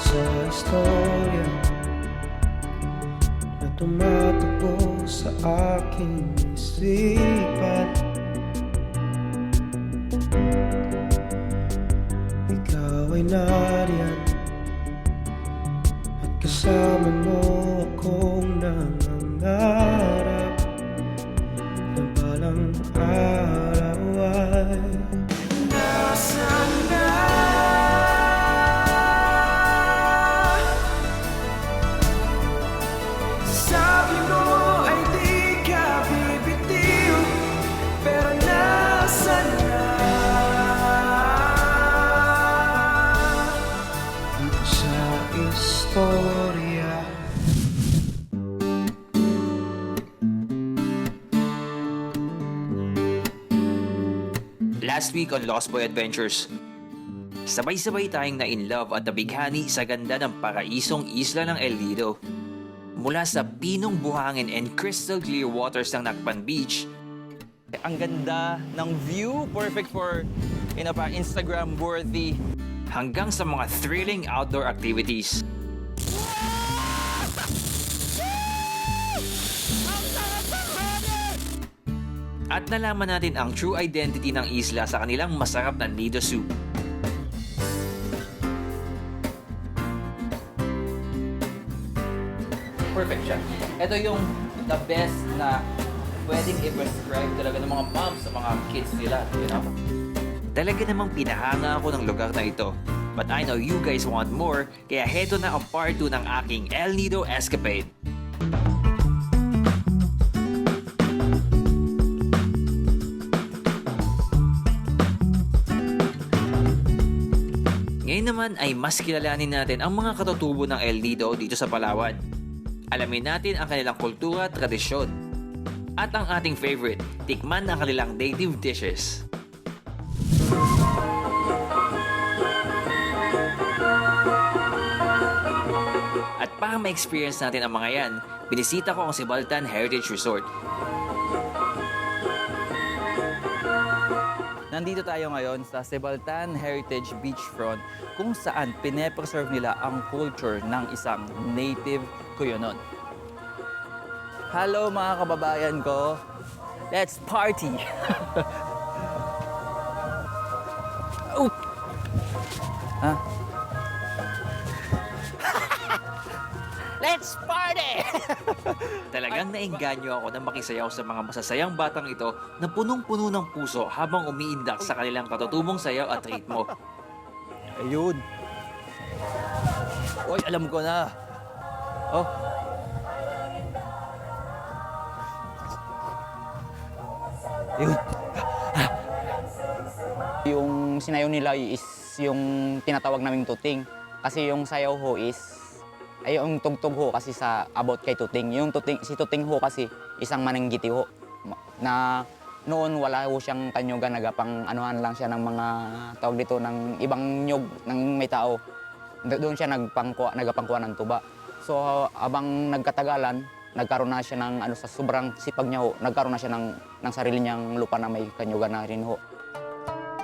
sa istorya na tumatakbo sa aking isipan. Ikaw ay nariyan at kasama mo akong nangangarap na balang araw ay nasaan na. Sabi mo ay di ka bibitiw, pero nasaan na dito sa istorya. Last week on Lost Boy Adventures, sabay-sabay tayong na-in-love at nabighani sa ganda ng paraisong isla ng El Nido. Mula sa pinong buhangin and crystal clear waters ng Nakpan Beach, ang ganda ng view, perfect for Instagram worthy, hanggang sa mga thrilling outdoor activities. At nalaman natin ang true identity ng isla sa kanilang masarap na nido soup. Perfect siya. Ito yung the best na pwedeng i-prescribe talaga ng mga moms sa mga kids nila, you know? Talaga namang pinahanga ako ng lugar na ito. But I know you guys want more, kaya heto na ang part 2 ng aking El Nido escapade. Ngayon naman ay mas kilalanin natin ang mga katutubo ng El Nido dito sa Palawan. Alamin natin ang kanilang kultura at tradisyon. At ang ating favorite, tikman ang kanilang native dishes. At para ma-experience natin ang mga yan, binisita ko ang Sibaltan Heritage Resort. Nandito tayo ngayon sa Sibaltan Heritage Beachfront kung saan pine-preserve nila ang culture ng isang native Cuyonon. Hello mga kababayan ko! Let's party! Oh! Ha? Let's party! Talagang naengganyo ako na makisayaw sa mga masasayang batang ito na punong-puno ng puso habang umiindak sa kanilang katutubong sayaw at ritmo. Ayun. Oy, alam ko na. Oh. Ayun. Yung sinayaw nila is yung tinatawag naming tuting. Kasi yung sayaw ho is, ay yung tugtog ho kasi sa about kay tuting. Yung tuting, si tuting ho kasi isang mananggiti ho. Na noon wala ho siyang kanyugan, nagapang anuhan lang siya ng mga tawag dito ng ibang nyug ng may tao. Doon siya nagapangkuha ng tuba. So abang nagkatagalan, nagkaroon na siya ng sa sobrang sipag niya ho, nagkaroon na siya ng sarili niyang lupa na may kanyugan na rin ho.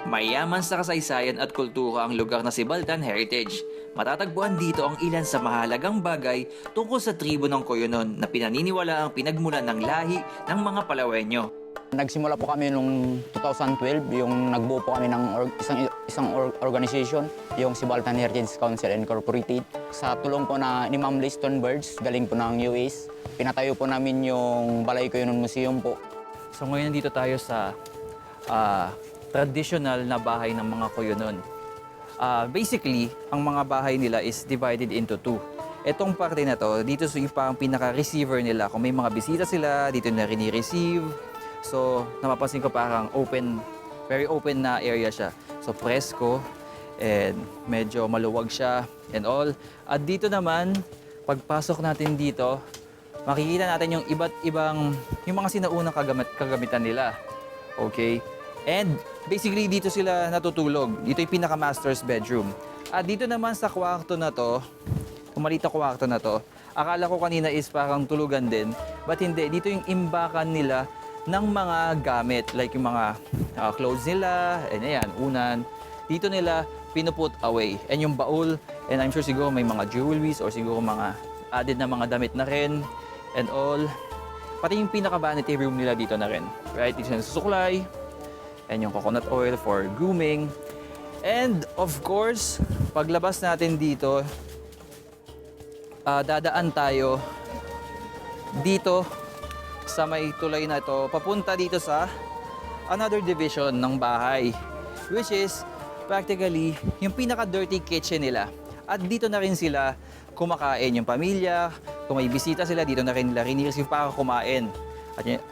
Mayaman sa kasaysayan at kultura ang lugar na Sibaltan Heritage. Matatagpuan dito ang ilan sa mahalagang bagay tungkol sa tribo ng Cuyonon na pinaniniwala ang pinagmulan ng lahi ng mga Palawenyo. Nagsimula po kami noong 2012, yung nagbuo po kami ng isang organization, yung Sibaltan Heritage Council Incorporated. Sa tulong po ni Ma'am Liston Birds, galing po ng US, pinatayo po namin yung Balay Cuyonon Museum po. So ngayon dito tayo sa traditional na bahay ng mga Cuyonon. Basically, ang mga bahay nila is divided into two. Etong parte na to, dito yung parang pinaka-receiver nila. Kung may mga bisita sila, dito na rini-receive. So, napapansin ko parang open, very open na area siya. So, presko, and medyo maluwag siya, and all. At dito naman, pagpasok natin dito, makikita natin yung iba't ibang, yung mga sinaunang kagamitan nila. Okay? And basically, dito sila natutulog. Dito yung pinaka-master's bedroom. At dito naman sa kwarto na to, kumalita kwarto na to, akala ko kanina is parang tulugan din. But hindi, dito yung imbakan nila ng mga gamit. Like yung mga clothes nila, and ayan, unan. Dito nila pinuput away. And yung baul, And I'm sure siguro may mga jewelries or siguro mga added na mga damit na rin and all. Pati yung pinaka-vanity room nila dito na rin. Right? Dito na susuklay. And yung coconut oil for grooming. And of course, paglabas natin dito, dadaan tayo dito sa may tulay na ito, papunta dito sa another division ng bahay, which is practically yung pinaka-dirty kitchen nila. At dito na rin sila kumakain, yung pamilya, kung may bisita sila, dito na rin nila rini-receive para kumain. At yung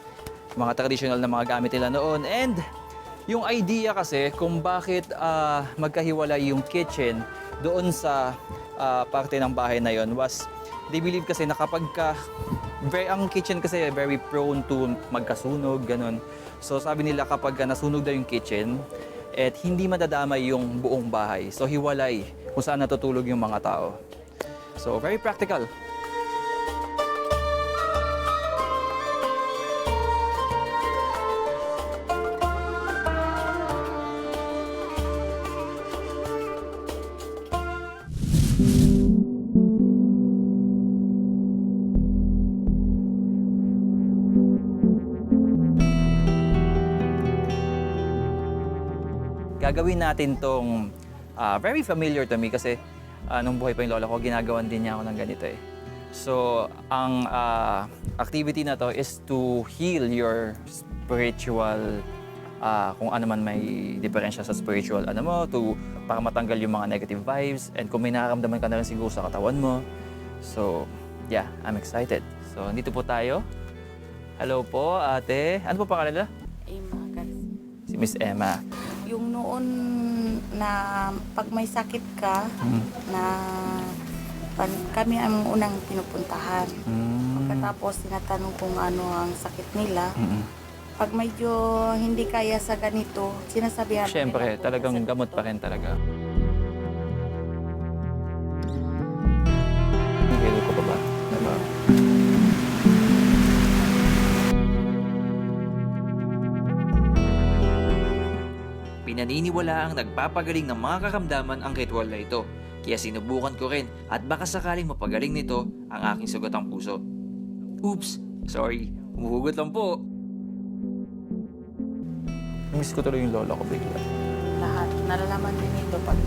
mga traditional na mga gamit nila noon. And yung idea kasi kung bakit magkahiwalay yung kitchen doon sa parte ng bahay na yon was they believe kasi na kapag ang kitchen kasi very prone to magkasunog, ganun. So sabi nila kapag nasunog daw yung kitchen, hindi madadamay yung buong bahay. So hiwalay kung saan natutulog yung mga tao. So very practical. Gagawin natin tong very familiar to me kasi nung buhay pa yung lola ko, ginagawan din niya ako ng ganito eh. So, ang activity na to is to heal your spiritual, kung ano man may diferensya sa spiritual, para matanggal yung mga negative vibes and kung may nararamdaman ka na rin siguro sa katawan mo. So, yeah, I'm excited. So, dito po tayo. Hello po, ate. Ano po pangalan nila? Emma Garcia. Si Miss Emma. Yung noon na pag may sakit ka, na kami ang unang pinupuntahan. Pagkatapos tinatanong kung ano ang sakit nila. Pag medyo hindi kaya sa ganito, sinasabihan Siyempre, nila, talagang "Punta sa gamot doktor." pa rin talaga. Hilo ko pa ba? Diba? Pinaniniwala ang nagpapagaling ng mga karamdaman ang ritual na ito. Kaya sinubukan ko rin at baka sakaling mapagaling nito ang aking sugatang puso. Oops! Sorry, humuhugot lang po. Miss ko tuloy yung lola ko bigla. Lahat. Nalalaman din ito pag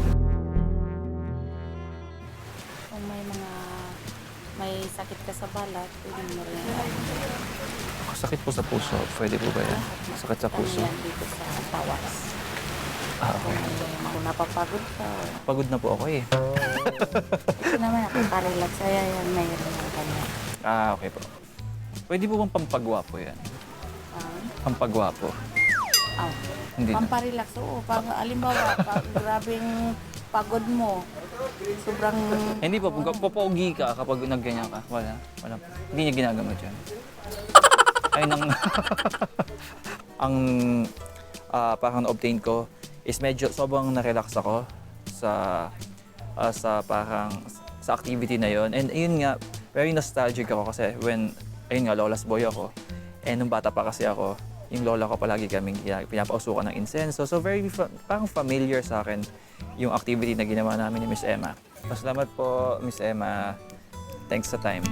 kung may sakit ka sa balat, pwede mo rin. Sakit po sa puso, pwede po ba yan? Sakit sa puso? Ano yan dito sa tawas. Okay. Kung napapagod ka, Pagod na po ako eh. ito naman nakaka-relax. Kaya yan, mayroon na kanya. Okay po. Pwede po bang pampagwapo yan? Pampagwapo? Hindi na. Pamparelax, oo. Pag, alimbawa, pag grabing pagod mo, sobrang... Hindi po, popogi ka kapag nagganyan ka. Wala. Hindi niya ginagamit yan. Ay, ang parang na-obtain ko is medyo sobrang na-relax ako sa activity na yon. And ayun nga, very nostalgic ako kasi when, ayun nga, lola's boy ako. And nung bata pa kasi ako, yung lola ko palagi kaming pinapausukan ng insenso. So very parang familiar sa akin yung activity na ginawa namin ni Miss Emma. Salamat po, Miss Emma. Thanks sa time.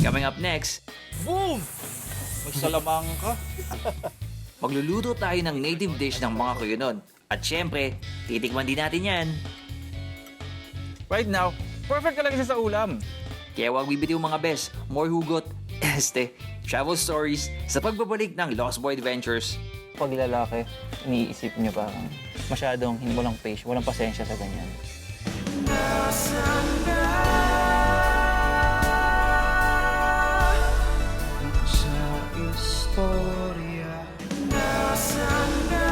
Coming up next, boom! Magsalamang ka. Magluluto tayo ng native dish ng mga Cuyonon. At syempre, titikman din natin yan. Right now, perfect talaga siya sa ulam. Kaya huwag bibitiw mga bes, more hugot, travel stories sa pagbabalik ng Lost Boy Adventures. Pag lalaki, iniisip niyo parang masyadong walang patience, walang pasensya sa ganyan. Nasaan na sa istorya? Nasaan na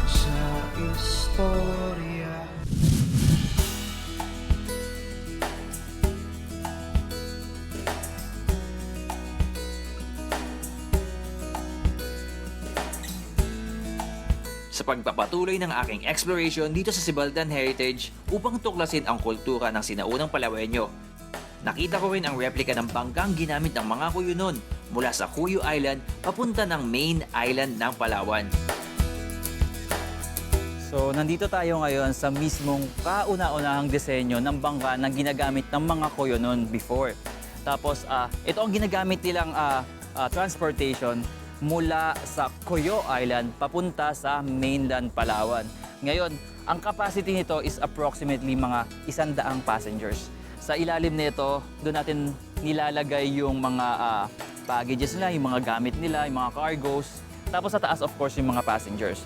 sa istorya? Sa pagpapatuloy ng aking exploration dito sa Sibaldan Heritage upang tuklasin ang kultura ng sinaunang Palawenyo. Nakita ko rin ang replika ng banggang ginamit ng mga Cuyonon mula sa Cuyo Island papunta ng main island ng Palawan. So, nandito tayo ngayon sa mismong kauna-unahang disenyo ng bangka na ginagamit ng mga Kuyo noon before. Tapos, ito ang ginagamit nilang transportation mula sa Cuyo Island papunta sa mainland Palawan. Ngayon, ang capacity nito is approximately mga 100 passengers. Sa ilalim nito, doon natin nilalagay yung mga packages nila, yung mga gamit nila, yung mga cargoes. Tapos sa taas, of course, yung mga passengers.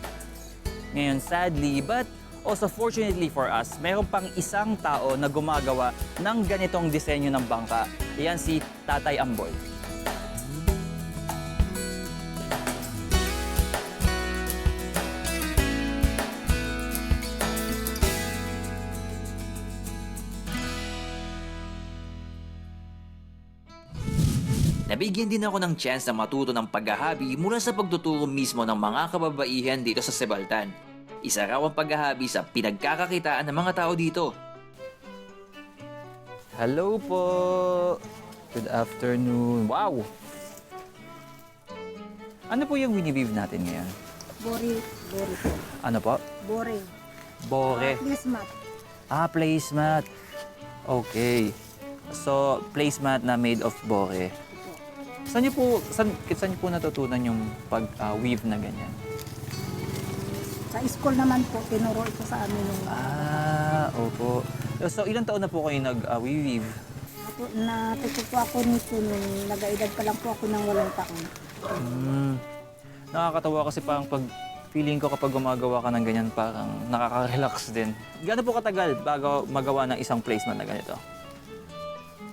Ngayon, sadly, but also fortunately for us, mayroon pang isang tao na gumagawa ng ganitong disenyo ng bangka. Iyan si Tatay Amboy. Nabigyan din ako ng chance na matuto ng paghahabi mula sa pagtuturo mismo ng mga kababaihan dito sa Sebaltan. Isa raw ang paghahabi sa pinagkakakitaan ng mga tao dito. Hello po! Good afternoon. Wow! Ano po yung winiweave natin ngayon? Bore po. Ano po? Bore. Bore. Please, mat. Placemat. Okay. So, placemat na made of bore. Saan niyo po natutunan yung pag-weave na ganyan? Sa school naman po, tinuro ito sa amin yung Opo. So, ilang taon na po kayo nag-weave? natuto po ako nito nung nag-aedad pa lang po ako ng 8 taon. Nakakatawa kasi parang pag feeling ko kapag gumagawa ka ng ganyan, parang nakaka-relax din. Gaano po katagal bago magawa ng isang placement na ganito?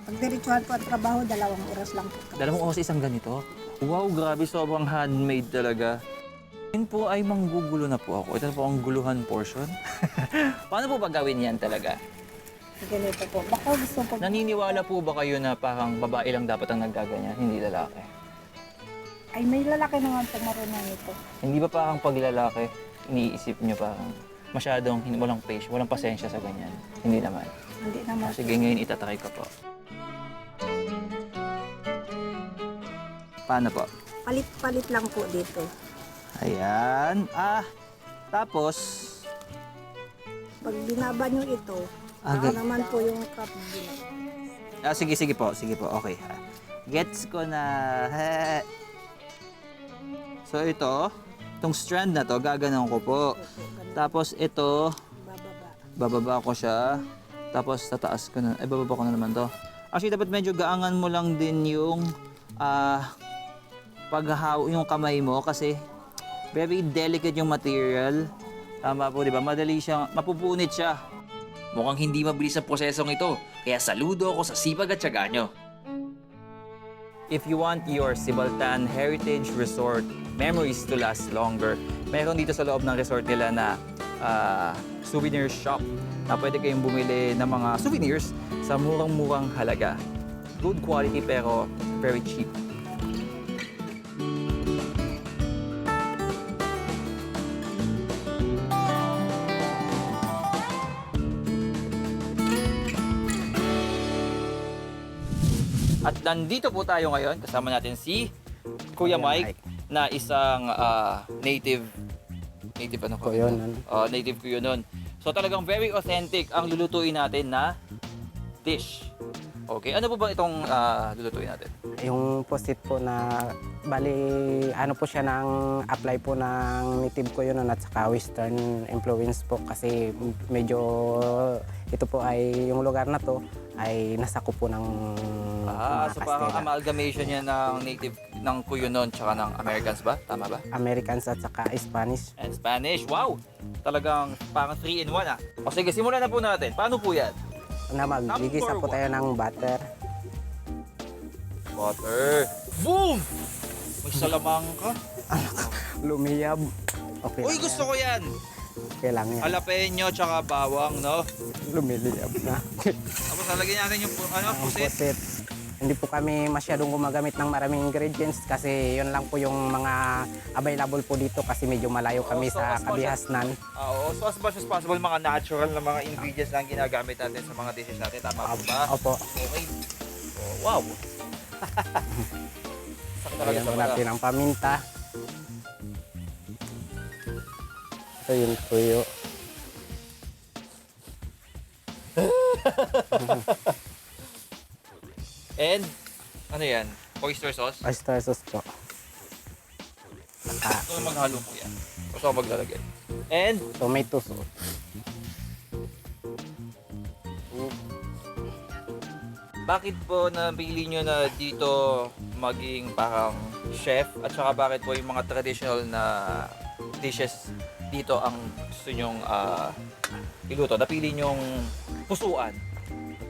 Pag diretsuhan po ang trabaho, 2 oras lang po. 2 oras isang ganito? Wow, grabe. Sobrang handmade talaga. Yun po ay manggugulo na po ako. Ito na po ang guluhan portion. Paano po ba gawin yan talaga? Ganito po. Baka gusto po. Naniniwala po ba kayo na parang babae lang dapat ang naggaganyan, hindi lalaki? Ay, may lalaki naman po marunong ito. Hindi ba parang pag lalaki, iniisip nyo parang masyadong walang patience, walang pasensya sa ganyan? Hindi naman. Hindi naman. Sige, ngayon itatry ko po. Paano po? Palit-palit lang po dito. Ayan. Tapos, Pag binaba nyo ito, Okay. naman po yung cup din. sige po, okay. Gets ko na. So ito, itong strand na to, gaganon ko po. Tapos ito, Bababa. bababa ko siya. Tapos tataas ko na, bababa ko na naman to. Actually, dapat medyo gaangan mo lang din yung yung kamay mo kasi very delicate yung material. Tama po, di ba? Madali siyang, mapupunit siya. Mukhang hindi mabilis ang prosesong ito, kaya saludo ako sa sipag at tiyaga nyo. If you want your Sebaltan Heritage Resort memories to last longer, meron dito sa loob ng resort nila na souvenir shop na pwede kayong bumili ng mga souvenirs sa murang-murang halaga. Good quality pero very cheap. At nandito po tayo ngayon, kasama natin si Kuya Mike na isang native ano po? Kuyo nun. Native Kuyo nun. So talagang very authentic ang lulutuin natin na dish. Okay, ano po ba itong lulutuin natin? Yung post-it po na, bali, ano po siya ng apply po ng native ko yun at saka western influence po kasi medyo ito po ay, yung lugar na to ay nasako po ng mga So parang Kastila. amalgamation niya ng native ng Kuyo nun tsaka ng Americans ba? Tama ba? Americans at saka Spanish. And Spanish. Wow! Talagang parang 3-in-1 O sige, simulan na po natin. Paano po yan? Na maggigisa po tayo ng butter. Butter. Boom! May salamang ka. Lumiyab. Okay Uy, lang gusto ko yan. Okay lang yan. Jalapeno tsaka bawang, no? Lumiliyab na. Tapos lalagyan natin yung Ang pusit. pusit. Hindi po kami masyadong gumagamit ng maraming ingredients kasi yun lang po yung mga available po dito kasi medyo malayo kami So, sa as much as- Kabihasnan. Oo, so as much as possible, mga natural na mga ingredients lang ginagamit natin sa mga dishes natin. Tama po ba? Opo. Okay. Oh, wow. talaga Lagyan sa po mata. natin ang paminta. Ito yung tuyo. And, ano yan? Oyster sauce? Oyster sauce po. Ito yung maghalo po yan. Gusto ko maglalagay. And, Tomato sauce. bakit po napili nyo na dito maging parang chef? At saka bakit po yung mga traditional na dishes dito ang gusto nyong iluto? Napili nyong pusuan?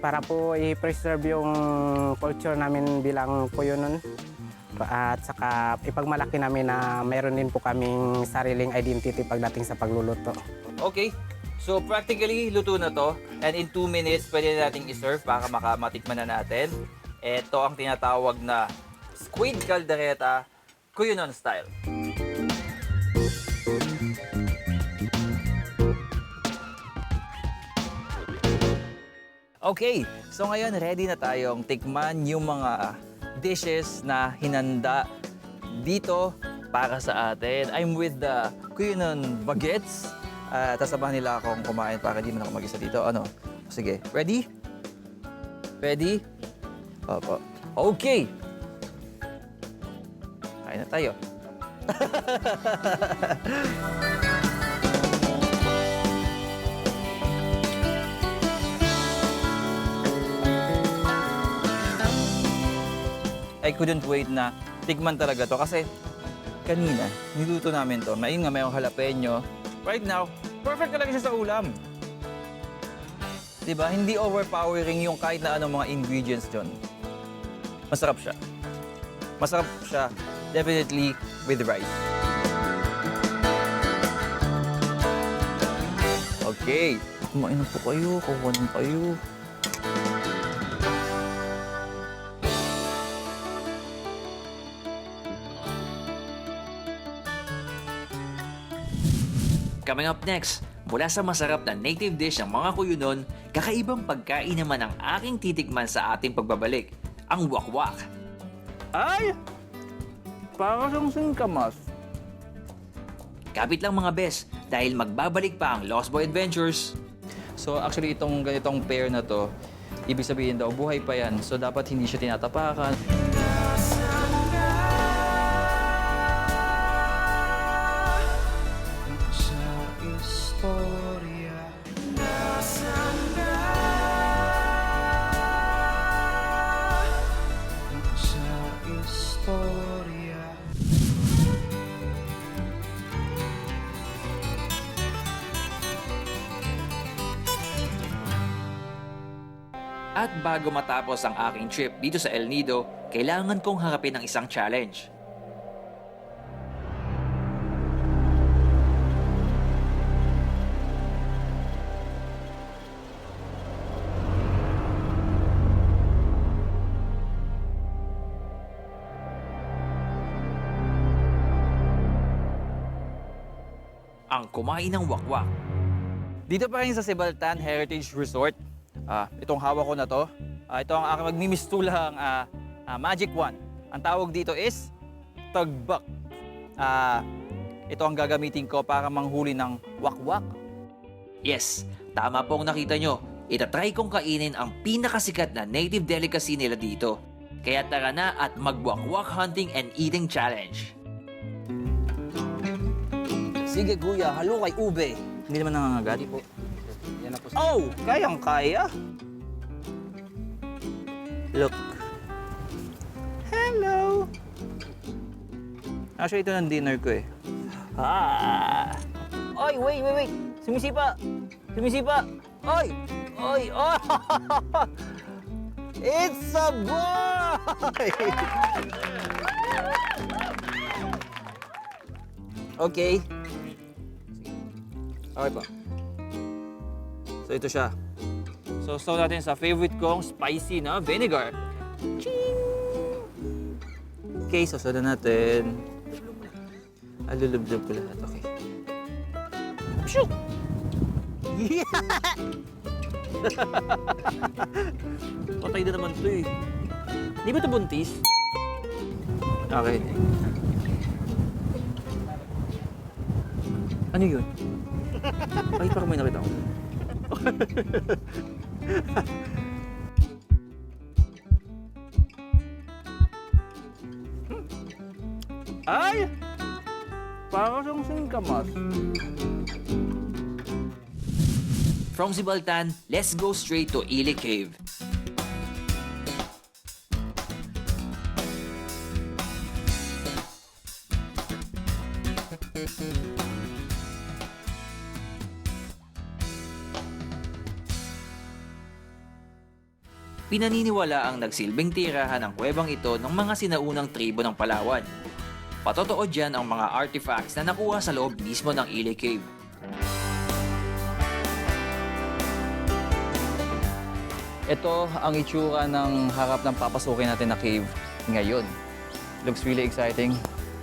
Para po i-preserve yung culture namin bilang Kuyunon. At saka ipagmalaki namin na mayroon din po kaming sariling identity pagdating sa pagluluto. Okay. So practically, luto na to. And in 2 minutes, pwede na nating iserve para matikman na natin. Ito ang tinatawag na squid caldereta, Kuyunon style. Okay, so ngayon ready na tayong tikman yung mga dishes na hinanda dito para sa atin. I'm with the Kuyunon Baguettes. Tasabahan nila akong kumain para di man ako mag-isa dito. Ano? Sige, ready? Ready? Opo. Okay! Kain na tayo. I couldn't wait na tikman talaga to kasi kanina niluto namin to. Ayun nga, mayroong jalapeno. Right now, perfect talaga siya sa ulam. Diba? Hindi overpowering yung kahit na anong mga ingredients dyan. Masarap siya. Masarap siya definitely with rice. Okay. Kumain na po kayo. Kuha na kayo. Coming up next, mula sa masarap na native dish ng mga Kuyunon, kakaibang pagkain naman ang aking titikman sa ating pagbabalik, ang wakwak. Ay! Para siyang singkamas. Kapit lang mga bes, dahil magbabalik pa ang Lost Boy Adventures. So actually itong ganitong pair na to, ibig sabihin daw buhay pa yan. So dapat hindi siya tinatapakan. Sa istorya nasaan ka? Sa istorya At bago matapos ang aking trip dito sa El Nido, kailangan kong harapin ang isang challenge. Ang kumain ng wakwak. Dito pa rin sa Sibaltan Heritage Resort, itong hawak ko na to, ito ang aking magmimistulang Magic Wand. Ang tawag dito is tagbak. Ito ang gagamitin ko para manghuli ng wakwak. Yes, tama pong nakita nyo. Itatry kong kainin ang pinakasikat na native delicacy nila dito. Kaya tara na at mag-wakwak hunting and eating challenge. Sige kuya, halo kay ube. Hindi naman nangangagati po. Yan na po. Oh, kayang-kaya. Look. Hello. Actually, ito ng dinner ko eh. Oy, wait. Sumisipa. Oy! Oh! It's a boy! Okay. Okay pa. So ito siya. So saw natin sa favorite kong spicy na vinegar. Ching! Okay, sasaw na natin. Alulublob ko lahat. Okay. Shoot! Yeah! Patay na naman ito eh. Di ba ito buntis? Okay. Ano yun? Ay, parang may nakita ko. Ay! Parang siyang singkamas. From Zibaltan, let's go straight to Ili Cave. Pinaniniwala ang nagsilbing tirahan ng kuwebang ito ng mga sinaunang tribo ng Palawan. Patotoo dyan ang mga artifacts na nakuha sa loob mismo ng Ili Cave. Ito ang itsura ng harap ng papasukin natin na cave ngayon. Looks really exciting.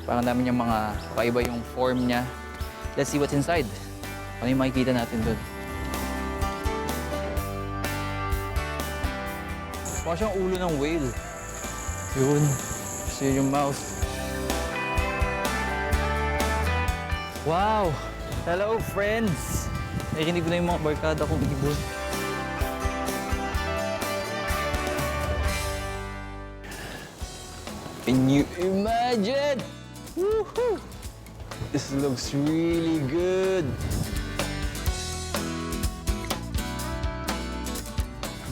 Parang dami niyang mga paiba yung form niya. Let's see what's inside. Ano yung makikita natin doon? Parang siyang ulo ng whale. Yun. See yung mouth. Wow! Hello, friends! Nakikinig ko na yung mga barkada kong ibon. Can you imagine? Woohoo! This looks really good.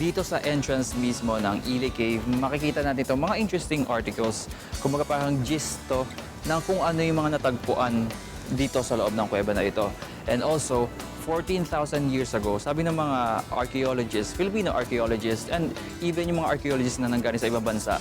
Dito sa entrance mismo ng Ili Cave, makikita natin ito mga interesting articles. Kumbaga parang gist to ng kung ano yung mga natagpuan dito sa loob ng kuweba na ito. And also, 14,000 years ago, sabi ng mga archaeologists, Filipino archaeologists, and even yung mga archaeologists na nanggaling sa ibang bansa,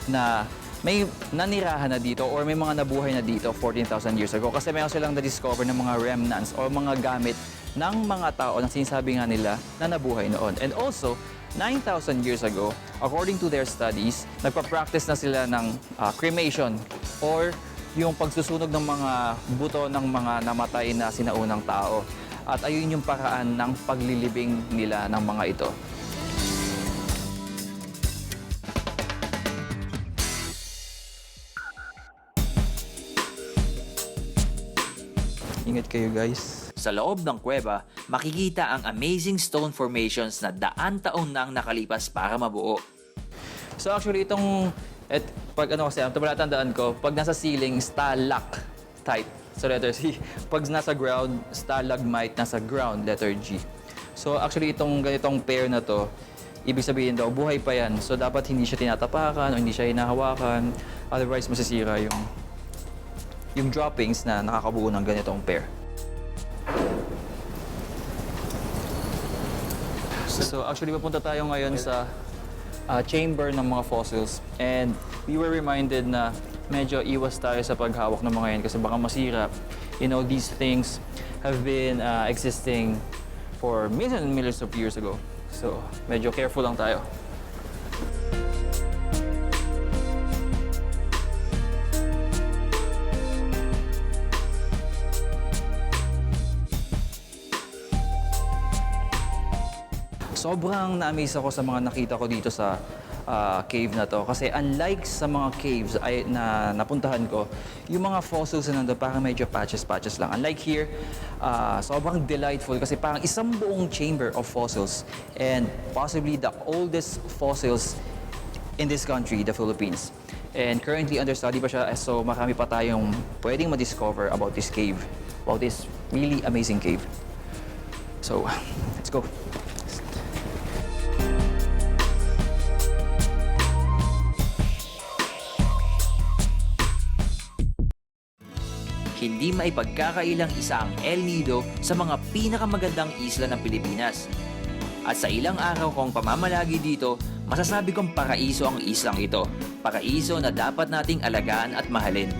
na may nanirahan na dito or may mga nabuhay na dito 14,000 years ago. Kasi mayroon silang na-discover ng mga remnants o mga gamit ng mga tao na sinasabi nga nila na nabuhay noon. And also, 9,000 years ago, according to their studies, nagpa-practice na sila ng cremation or yung pagsusunog ng mga buto ng mga namatay na sinaunang tao. At ayun yung paraan ng paglilibing nila ng mga ito. Ingat kayo, guys. Sa loob ng kuweba, makikita ang amazing stone formations na daan taon nang nakalipas para mabuo. So actually itong pag ano kasi, ang tabalatandaan ko, pag nasa ceiling, stalactite, so letter C. Pag nasa ground, stalagmite, nasa ground, letter G. So actually itong ganitong pair na to, ibig sabihin daw, buhay pa yan. So dapat hindi siya tinatapakan o hindi siya hinahawakan. Otherwise, masisira yung droppings na nakakabuo ng ganitong pair. So actually, papunta tayo ngayon sa chamber ng mga fossils. And we were reminded na medyo iwas tayo sa paghawak ng mga yan kasi baka masira. You know, these things have been existing for millions and millions of years ago. So medyo careful lang tayo. Sobrang na-amaze ako sa mga nakita ko dito sa cave na to. Kasi unlike sa mga caves na napuntahan ko, yung mga fossils na nandun parang medyo patches lang. Unlike here, sobrang delightful kasi parang isang buong chamber of fossils and possibly the oldest fossils in this country, the Philippines. And currently under study pa siya, so marami pa tayong pwedeng ma-discover about this cave, about this really amazing cave. So, let's go. Hindi maipagkakailang isa ang El Nido sa mga pinakamagandang isla ng Pilipinas. At sa ilang araw kong pamamalagi dito, masasabi kong paraiso ang islang ito. Paraiso na dapat nating alagaan at mahalin.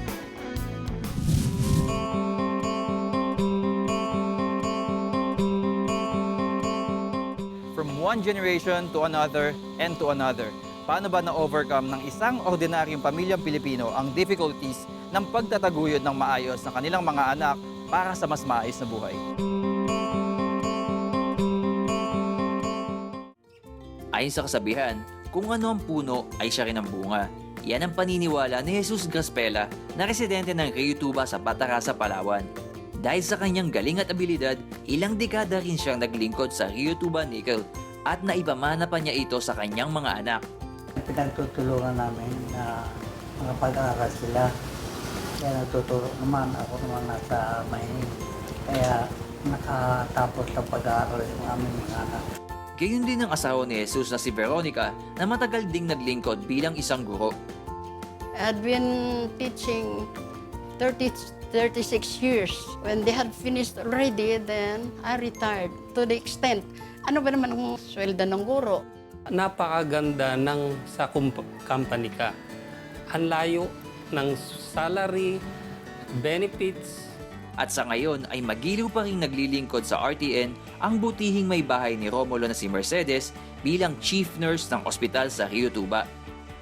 From one generation to another and to another, paano ba na-overcome ng isang ordinaryong pamilyang Pilipino ang difficulties ng pagtataguyod ng maayos ng kanilang mga anak para sa mas maayos na buhay? Ayon sa kasabihan, kung ano ang puno ay siya rin ang bunga. Yan ang paniniwala ni Jesus Graspela na residente ng Rio Tuba sa Batarasa, Palawan. Dahil sa kanyang galing at abilidad, ilang dekada rin siyang naglingkod sa Rio Tuba Nickel at naipamana pa niya ito sa kanyang mga anak. Pinagtutulungan namin na mga pag-aaral sila. Kaya natuturo naman, ako naman nasa Mahining. Kaya nakatapos ng pag-aaral yung aming mga anak. Gayon din ang asawa ni Jesus na si Veronica na matagal ding naglingkod bilang isang guro. I'd been teaching 36 years. When they had finished already, then I retired. To the extent, ano ba naman ang sweldo ng guro? Napakaganda ng sa company ka. Ang layo ng salary, benefits. At sa ngayon ay magiliw pa rin naglilingkod sa RTN ang butihing may bahay ni Romulo na si Mercedes bilang chief nurse ng ospital sa Rio Tuba.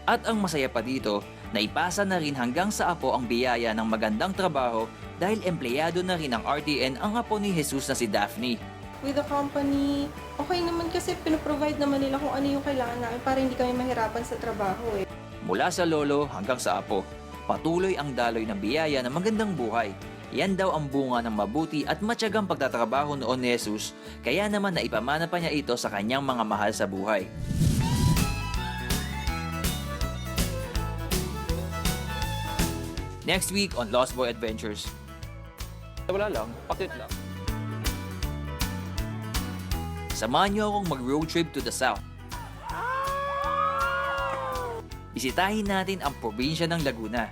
At ang masaya pa dito, naipasa na rin hanggang sa apo ang biyaya ng magandang trabaho dahil empleyado na rin ng RTN ang apo ni Jesus na si Daphne. With the company, okay naman kasi pinoprovide naman nila kung ano yung kailangan namin para hindi kami mahirapan sa trabaho. Mula sa lolo hanggang sa apo, patuloy ang daloy ng biyaya ng magandang buhay. Yan daw ang bunga ng mabuti at matyagang pagtatrabaho noon ni Jesus, kaya naman naipamana pa niya ito sa kanyang mga mahal sa buhay. Next week on Lost Boy Adventures. Wala lang, pakit lang. Samahan niyo akong mag-road trip to the south. Bisitahin natin ang probinsya ng Laguna.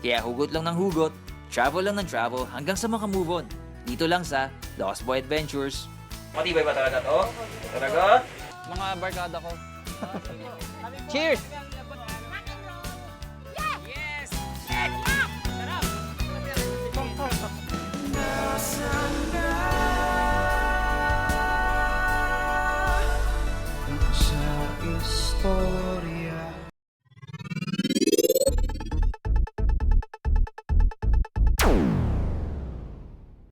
Kaya hugot lang ng hugot, travel lang ng travel hanggang sa makamove on. Dito lang sa Lost Boy Adventures. Matibay ba talaga to? Talaga? Mga barkada ko. Cheers! Nasaan na sa istorya?